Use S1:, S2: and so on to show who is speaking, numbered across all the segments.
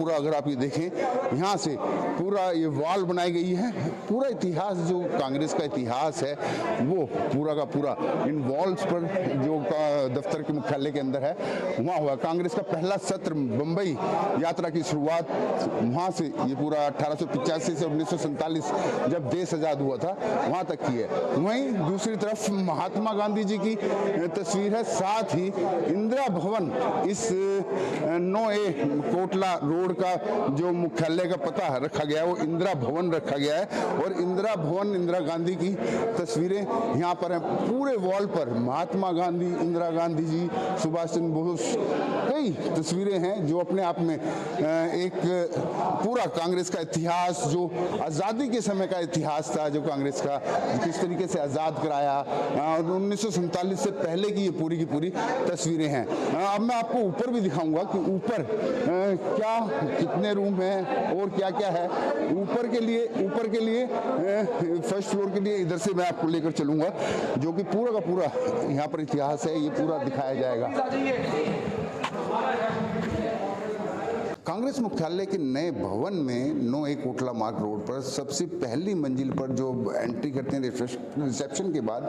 S1: पूरा अगर आप ये देखें, यहाँ से पूरा ये वॉल बनाई गई है। पूरा इतिहास जो कांग्रेस का इतिहास है वो पूरा का पूरा इन वॉल्स पर जो दफ्तर के मुख्यालय के अंदर है वहाँ हुआ। कांग्रेस का पहला सत्र बम्बई यात्रा की शुरुआत वहाँ से ये पूरा 1885 से 1947 जब देश आज़ाद हुआ था वहाँ तक की है। वहीं दूसरी तरफ महात्मा गांधी जी की तस्वीर है, साथ ही इंदिरा भवन, इस 9A कोटला रोड का जो मुख्यालय का पता रखा गया है वो इंदिरा भवन रखा गया है। और इंदिरा भवन, इंदिरा गांधी की तस्वीरें यहाँ पर हैं पूरे वॉल पर। महात्मा गांधी, इंदिरा गांधी जी, सुभाष चंद्र बोस, कई तस्वीरें हैं जो अपने आप में एक पूरा कांग्रेस का इतिहास, जो आज़ादी के समय का इतिहास था, जो कांग्रेस का किस तरीके से आज़ाद कराया, और 1947 से पहले की ये पूरी की पूरी तस्वीरें हैं। अब मैं आपको ऊपर भी दिखाऊंगा कि ऊपर क्या कितने रूम हैं और क्या क्या है। ऊपर के लिए फर्स्ट फ्लोर के लिए इधर से मैं आपको लेकर चलूंगा, जो कि पूरा का पूरा यहाँ पर इतिहास है, ये पूरा दिखाया जाएगा। कांग्रेस मुख्यालय के नए भवन में 9A कोटला मार्ग रोड पर सबसे पहली मंजिल पर जो एंट्री करते हैं रिसेप्शन के बाद,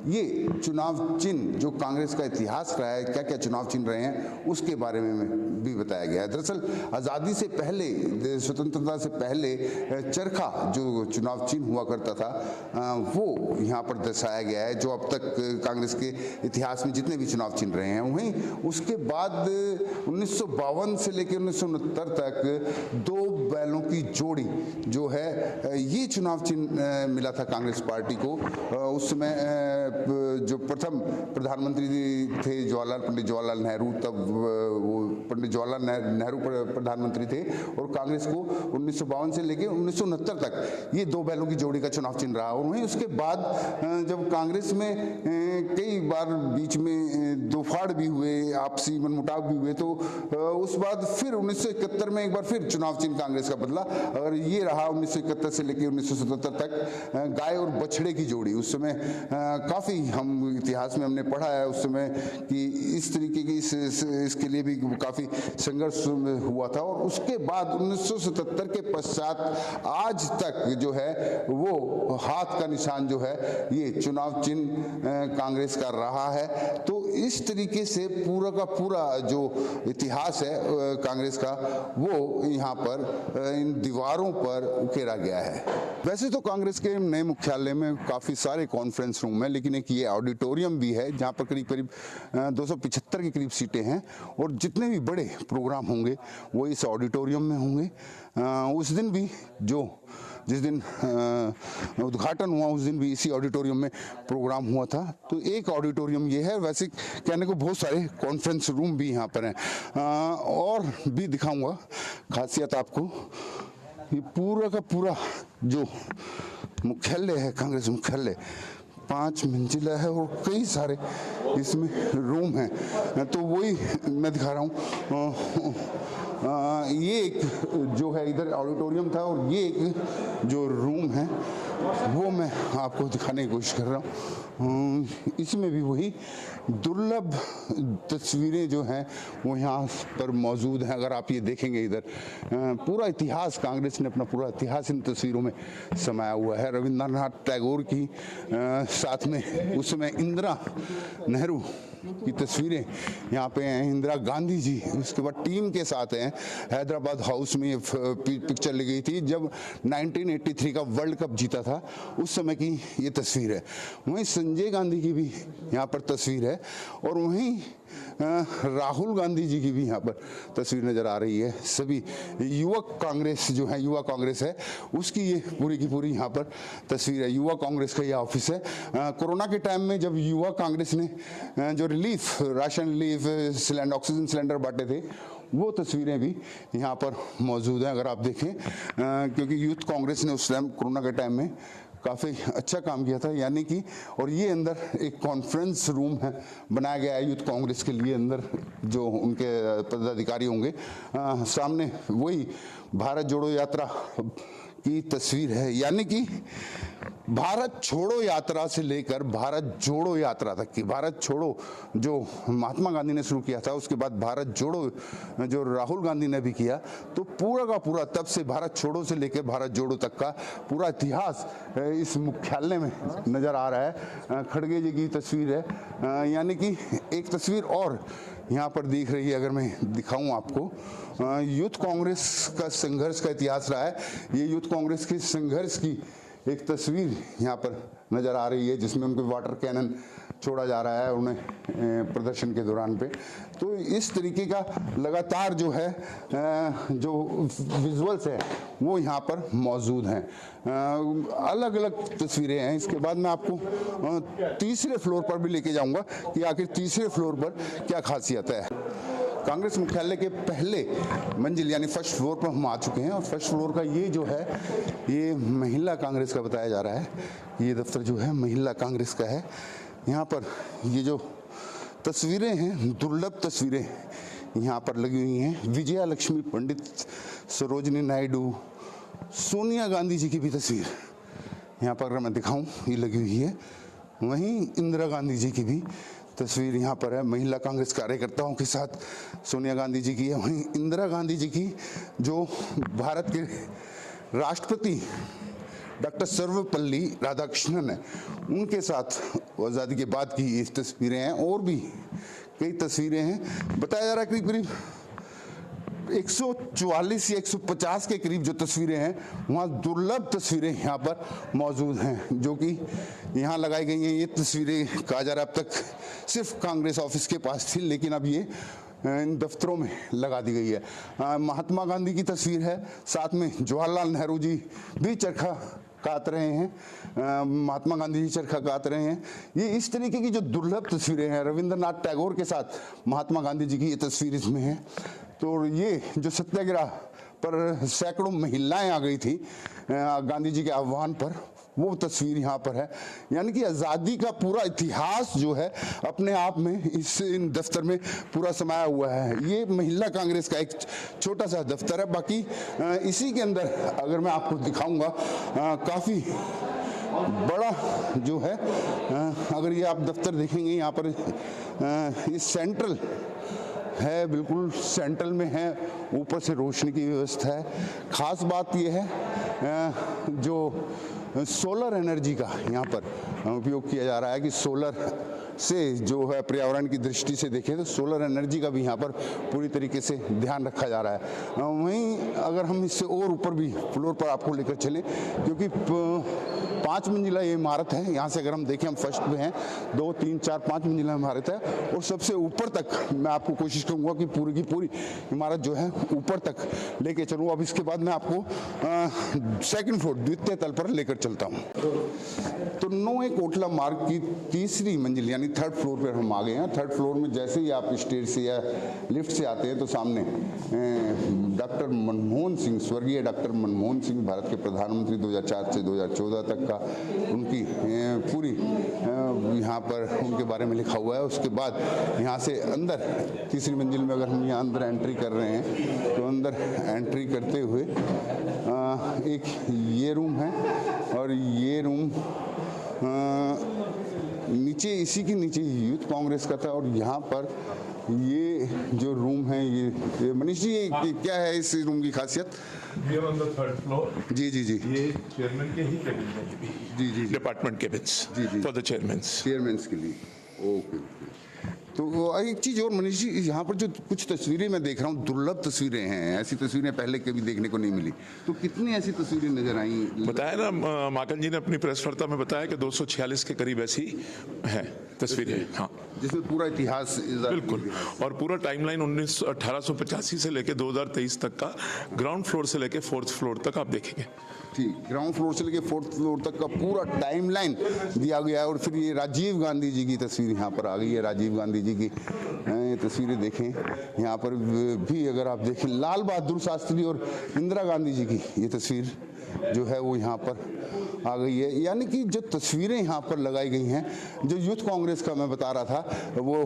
S1: ये चुनाव चिन्ह जो कांग्रेस का इतिहास रहा है, क्या क्या चुनाव चिन्ह रहे हैं उसके बारे में भी बताया गया है। दरअसल आज़ादी से पहले, स्वतंत्रता से पहले चरखा जो चुनाव चिन्ह हुआ करता था वो यहाँ पर दर्शाया गया है, जो अब तक कांग्रेस के इतिहास में जितने भी चुनाव चिन्ह रहे हैं। वहीं उसके बाद 1952 से लेकर 1969 तक 2 बैलों की जोड़ी जो है, ये चुनाव चिन्ह मिला था कांग्रेस पार्टी को। उस समय जो प्रथम प्रधानमंत्री थे पंडित जवाहरलाल नेहरू, तब वो पंडित जवाहरलाल नेहरू प्रधानमंत्री थे, और कांग्रेस को 1952 से लेकर 1969 तक ये 2 बैलों की जोड़ी का चुनाव चिन्ह रहा। और वहीं उसके बाद जब कांग्रेस में कई बार बीच में दोफाड़ भी हुए, आपसी मनमुटाव भी हुए, तो उस बाद फिर 1971 में एक बार फिर चुनाव चिन्ह कांग्रेस का बदला, और ये रहा 1971 से लेकर 1977 तक गाय और बछड़े की जोड़ी। उस समय काफी हम इतिहास में हमने पढ़ा है उस समय कि इस तरीके की इसके लिए भी काफी संघर्ष हुआ था। और उसके बाद 1977 के पश्चात आज तक जो है वो हाथ का निशान जो है ये चुनाव चिन्ह कांग्रेस का रहा है। तो इस तरीके से पूरा का पूरा जो इतिहास है कांग्रेस का वो यहाँ पर इन दीवारों पर उकेरा गया है। वैसे तो कांग्रेस के नए मुख्यालय में काफ़ी सारे कॉन्फ्रेंस रूम हैं, लेकिन एक ये ऑडिटोरियम भी है जहाँ पर करीब करीब 275 के करीब सीटें हैं, और जितने भी बड़े प्रोग्राम होंगे वो इस ऑडिटोरियम में होंगे। उस दिन भी जिस दिन उद्घाटन हुआ उस दिन भी इसी ऑडिटोरियम में प्रोग्राम हुआ था। तो एक ऑडिटोरियम ये है, वैसे कहने को बहुत सारे कॉन्फ्रेंस रूम भी यहाँ पर हैं, और भी दिखाऊंगा खासियत आपको। ये पूरा का पूरा जो मुख्यालय है, कांग्रेस मुख्यालय 5 मंजिला है और कई सारे इसमें रूम हैं। तो वही मैं दिखा रहा हूँ। ये एक जो है इधर ऑडिटोरियम था, और ये एक जो रूम है वो मैं आपको दिखाने की कोशिश कर रहा हूँ। इसमें भी वही दुर्लभ तस्वीरें जो हैं वो यहाँ पर मौजूद हैं। अगर आप ये देखेंगे इधर पूरा इतिहास, कांग्रेस ने अपना पूरा इतिहास इन तस्वीरों में समाया हुआ है। रविंद्रनाथ टैगोर की साथ में उस समय इंदिरा नेहरू की तस्वीरें यहाँ पे हैं, इंदिरा गांधी जी उसके बाद टीम के साथ हैं। हैदराबाद हाउस में ये पिक्चर ली गई थी जब 1983 का वर्ल्ड कप जीता था, उस समय की ये तस्वीर है। वहीं संजय गांधी की भी यहाँ पर तस्वीर है, और वहीं राहुल गांधी जी की भी यहाँ पर तस्वीर नजर आ रही है। सभी युवक कांग्रेस जो है, युवा कांग्रेस है, उसकी ये पूरी की पूरी यहाँ पर तस्वीर है। युवा कांग्रेस का ये ऑफिस है। कोरोना के टाइम में जब युवा कांग्रेस ने जो relief, ration relief, oxygen cylinder बांटे थे, वो तस्वीरें भी यहाँ पर मौजूद हैं अगर आप देखें, क्योंकि यूथ कांग्रेस ने उस टाइम कोरोना के टाइम में काफ़ी अच्छा काम किया था। यानी कि, और ये अंदर एक कॉन्फ्रेंस रूम है बनाया गया है यूथ कांग्रेस के लिए, अंदर जो उनके पदाधिकारी होंगे। सामने वही भारत जोड़ो यात्रा की तस्वीर है, यानी कि भारत छोड़ो यात्रा से लेकर भारत जोड़ो यात्रा तक की। भारत छोड़ो जो महात्मा गांधी ने शुरू किया था, उसके बाद भारत जोड़ो जो राहुल गांधी ने भी किया, तो पूरा का पूरा तब से भारत छोड़ो से लेकर भारत जोड़ो तक का पूरा इतिहास इस मुख्यालय में नजर आ रहा है। खड़गे जी की तस्वीर है, यानी कि एक तस्वीर और यहाँ पर दिख रही है। अगर मैं दिखाऊं आपको, यूथ कांग्रेस का संघर्ष का इतिहास रहा है। ये यूथ कांग्रेस के संघर्ष की एक तस्वीर यहाँ पर नजर आ रही है, जिसमें उनको वाटर कैनन छोड़ा जा रहा है उन्हें प्रदर्शन के दौरान पे। तो इस तरीके का लगातार जो है जो विजुअल्स है वो यहाँ पर मौजूद हैं। अलग अलग तस्वीरें हैं। इसके बाद मैं आपको तीसरे फ्लोर पर भी लेके जाऊंगा कि आखिर तीसरे फ्लोर पर क्या खासियत है। कांग्रेस मुख्यालय के पहले मंजिल यानी फर्स्ट फ्लोर पर हम आ चुके हैं, और फर्स्ट फ्लोर का ये जो है ये महिला कांग्रेस का बताया जा रहा है। ये दफ्तर जो है महिला कांग्रेस का है। यहाँ पर ये जो तस्वीरें हैं, दुर्लभ तस्वीरें यहाँ पर लगी हुई हैं। विजया लक्ष्मी पंडित, सरोजिनी नायडू, सोनिया गांधी जी की भी तस्वीर यहाँ पर अगर मैं दिखाऊं ये लगी हुई है। वहीं इंदिरा गांधी जी की भी तस्वीर यहाँ पर है, महिला कांग्रेस कार्यकर्ताओं के साथ सोनिया गांधी जी की है। वहीं इंदिरा गांधी जी की जो भारत के राष्ट्रपति डॉक्टर सर्वपल्ली राधाकृष्णन है, उनके साथ आज़ादी के बाद की ये तस्वीरें हैं। और भी कई तस्वीरें हैं। बताया जा रहा है करीब करीब 144 या 150 के करीब जो तस्वीरें हैं, वहाँ दुर्लभ तस्वीरें यहाँ पर मौजूद हैं जो कि यहाँ लगाई गई हैं। ये तस्वीरें कहा जा रहा है अब तक सिर्फ कांग्रेस ऑफिस के पास थी, लेकिन अब ये इन दफ्तरों में लगा दी गई है। महात्मा गांधी की तस्वीर है, साथ में जवाहरलाल नेहरू जी भी चरखा काट रहे हैं, महात्मा गांधी जी चरखा काट रहे हैं। ये इस तरीके की जो दुर्लभ तस्वीरें हैं, रविंद्रनाथ टैगोर के साथ महात्मा गांधी जी की ये तस्वीर इसमें है। तो ये जो सत्याग्रह पर सैकड़ों महिलाएं आ गई थी गांधी जी के आह्वान पर, वो तस्वीर यहाँ पर है। यानी कि आज़ादी का पूरा इतिहास जो है अपने आप में इन दफ्तर में पूरा समाया हुआ है। ये महिला कांग्रेस का एक छोटा सा दफ्तर है। बाकी इसी के अंदर अगर मैं आपको दिखाऊंगा काफ़ी बड़ा जो है, अगर ये आप दफ्तर देखेंगे यहाँ पर ये सेंट्रल है, बिल्कुल सेंट्रल में है, ऊपर से रोशनी की व्यवस्था है। खास बात यह है जो सोलर एनर्जी का यहाँ पर उपयोग किया जा रहा है कि सोलर से जो है पर्यावरण की दृष्टि से देखें तो सोलर एनर्जी का भी यहाँ पर पूरी तरीके से ध्यान रखा जा रहा है। वहीं अगर हम इससे और ऊपर भी फ्लोर पर आपको लेकर चलें, क्योंकि 5 मंजिला ये इमारत है। यहाँ से अगर हम देखें, हम फर्स्ट पे हैं, 2, 3, 4, 5 मंजिला इमारत है, और सबसे ऊपर तक मैं आपको कोशिश करूँगा कि पूरी की पूरी इमारत जो है ऊपर तक लेके चलूँ। अब इसके बाद मैं आपको सेकंड फ्लोर द्वितीय तल पर लेकर चलता हूँ। तो 9 कोटला मार्ग की तीसरी मंजिल यानी थर्ड फ्लोर पर हम आ गए हैं। थर्ड फ्लोर में जैसे ही आप स्टेयर से या लिफ्ट से आते हैं तो सामने डॉक्टर मनमोहन सिंह, स्वर्गीय डॉक्टर मनमोहन सिंह, भारत के प्रधानमंत्री 2004 से 2014 तक का, उनकी पूरी यहाँ पर उनके बारे में लिखा हुआ है। उसके बाद यहाँ से अंदर तीसरी मंजिल में अगर हम यहाँ अंदर एंट्री कर रहे हैं तो अंदर एंट्री करते हुए एक ये रूम है, और ये रूम नीचे, इसी के नीचे यूथ कांग्रेस का था। और यहाँ पर ये जो रूम है, ये मनीष जी ये क्या है इस रूम की खासियत?
S2: Third floor.
S1: जी जी जी, ये
S2: चेयरमैन के ही कैबिन है। जी जी, department cabins for the chairman के लिए। ओके। तो एक चीज़ और मनीष जी, यहाँ पर जो कुछ तस्वीरें मैं देख रहा हूँ, दुर्लभ तस्वीरें हैं, ऐसी तस्वीरें पहले कभी देखने को नहीं मिली। तो कितनी ऐसी तस्वीरें नजर आई? बताया ना माकन जी ने अपनी प्रेस वार्ता में बताया कि 246 के करीब ऐसी है तस्वीरें। हाँ,
S1: जिसमें पूरा इतिहास
S2: बिल्कुल, और पूरा टाइमलाइन 1885 से लेके 2023 तक का ग्राउंड फ्लोर से लेके 4th फ्लोर तक आप देखेंगे।
S1: ठीक, ग्राउंड फ्लोर से लेके 4th फ्लोर तक का पूरा टाइमलाइन दिया गया है। और फिर ये राजीव गांधी जी की तस्वीर यहाँ पर आ गई है। राजीव गांधी जी की ये तस्वीरें देखें, यहाँ पर भी अगर आप देखें लाल बहादुर शास्त्री और इंदिरा गांधी जी की ये तस्वीर जो है वो यहाँ पर आ गई है। यानी कि जो तस्वीरें यहाँ पर लगाई गई हैं, जो यूथ कांग्रेस का मैं बता रहा था, वो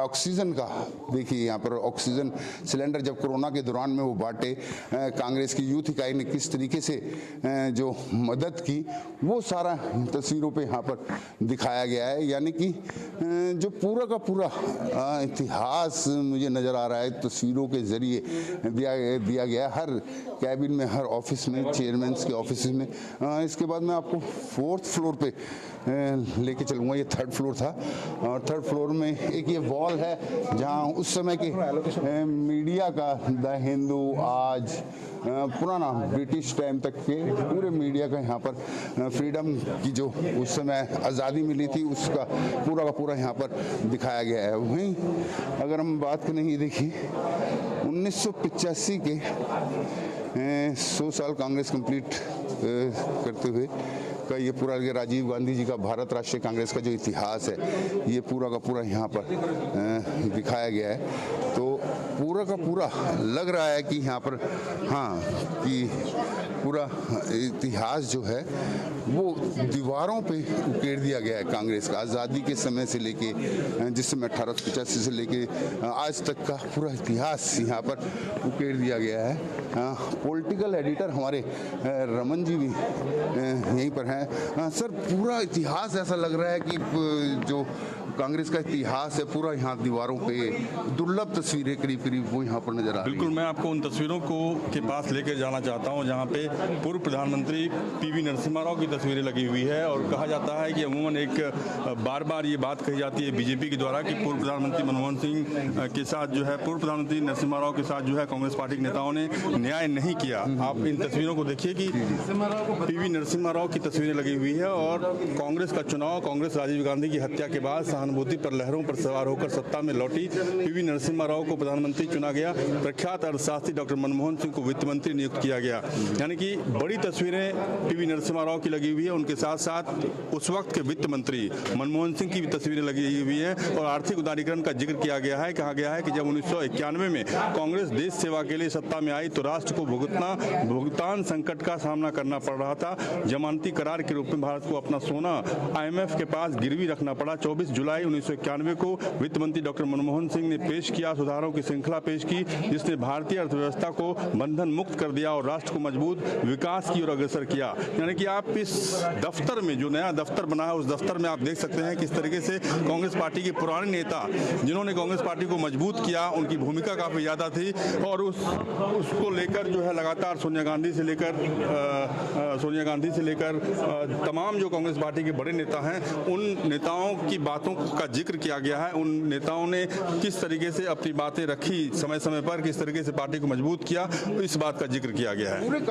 S1: ऑक्सीजन का देखिए, यहाँ पर ऑक्सीजन सिलेंडर जब कोरोना के दौरान में वो बांटे, कांग्रेस की यूथ इकाई ने किस तरीके से जो मदद की, वो सारा तस्वीरों पे यहाँ पर दिखाया गया है। यानी कि जो पूरा का पूरा इतिहास मुझे नज़र आ रहा है तस्वीरों के ज़रिए दिया गया है, हर कैबिन में, हर ऑफिस में, चेयरमैन के ऑफिस में। इसके बाद मैं आपको 4th फ्लोर पे लेके चलूँगा। ये 3rd फ्लोर था और 3rd फ्लोर में एक ये वॉल है जहाँ उस समय के मीडिया का, द हिंदू, आज, पुराना ब्रिटिश टाइम तक के पूरे मीडिया का यहाँ पर फ्रीडम की जो उस समय आज़ादी मिली थी उसका पूरा का पूरा यहाँ पर दिखाया गया है। वहीं अगर हम बात करें, ये देखिए 1985 के 100 साल कांग्रेस कंप्लीट करते हुए का ये पूरा राजीव गांधी जी का भारत राष्ट्रीय कांग्रेस का जो इतिहास है ये पूरा का पूरा यहाँ पर दिखाया गया है। तो पूरा का पूरा लग रहा है कि यहाँ पर हाँ कि पूरा इतिहास जो है वो दीवारों पे उकेर दिया गया है कांग्रेस का, आज़ादी के समय से लेके जिस समय 1885 से लेके आज तक का पूरा इतिहास यहाँ पर उकेर दिया गया है। पॉलिटिकल एडिटर हमारे रमन जी भी यहीं पर हैं। सर, पूरा इतिहास ऐसा लग रहा है कि जो कांग्रेस का इतिहास है पूरा यहाँ दीवारों पे दुर्लभ तस्वीरें करीब करीब वो यहाँ पर नजर आ रही है।
S3: बिल्कुल, मैं आपको उन तस्वीरों को के पास लेकर जाना चाहता हूँ जहाँ पे पूर्व प्रधानमंत्री पीवी नरसिम्हा राव की तस्वीरें लगी हुई है। और कहा जाता है कि अमूमन एक बार बार ये बात कही जाती है बीजेपी के द्वारा कि पूर्व प्रधानमंत्री मनमोहन सिंह के साथ जो है, पूर्व प्रधानमंत्री नरसिम्हा राव के साथ जो है कांग्रेस पार्टी के नेताओं ने न्याय नहीं किया। आप इन तस्वीरों को देखिए कि पीवी नरसिम्हा राव की तस्वीरें लगी हुई है और कांग्रेस का चुनाव, कांग्रेस राजीव गांधी की हत्या के बाद सहानुभूति पर लहरों पर सवार होकर सत्ता में लौटी। पीवी नरसिम्हा राव को प्रधानमंत्री चुना गया, प्रख्यात अर्थशास्त्री डॉक्टर मनमोहन सिंह को वित्त मंत्री नियुक्त किया गया। यानी कि बड़ी तस्वीरें पीवी नरसिम्हा राव की लगी हुई है। उनके साथ साथ उस वक्त के वित्त मंत्री मनमोहन सिंह की भी तस्वीरें लगी हुई हैं और आर्थिक उदारीकरण का जिक्र किया गया है। कहा गया है कि जब 1991 में कांग्रेस देश सेवा के लिए सत्ता में आई तो राष्ट्र को भुगतान संकट का सामना करना पड़ रहा था। जमानती करार के रूप में भारत को अपना सोना IMF के पास गिरवी रखना पड़ा। 24 जुलाई 1991 को वित्त मंत्री डॉक्टर मनमोहन सिंह ने पेश किया, सुधारों की श्रृंखला पेश की जिसने भारतीय अर्थव्यवस्था को बंधन मुक्त कर दिया और राष्ट्र को मजबूत विकास की ओर अग्रसर किया। यानी कि आप इस दफ्तर में, जो नया दफ्तर बना है, उस दफ्तर में आप देख सकते हैं किस तरीके से कांग्रेस पार्टी के पुराने नेता जिन्होंने कांग्रेस पार्टी को मजबूत किया, उनकी भूमिका काफी ज्यादा थी और उसको लेकर जो है लगातार सोनिया गांधी से लेकर तमाम जो कांग्रेस पार्टी के बड़े नेता हैं, उन नेताओं की बातों का जिक्र किया गया है। उन नेताओं ने किस तरीके से अपनी बातें रखी समय समय पर, किस तरीके से पार्टी को मजबूत किया, इस बात का जिक्र किया गया है।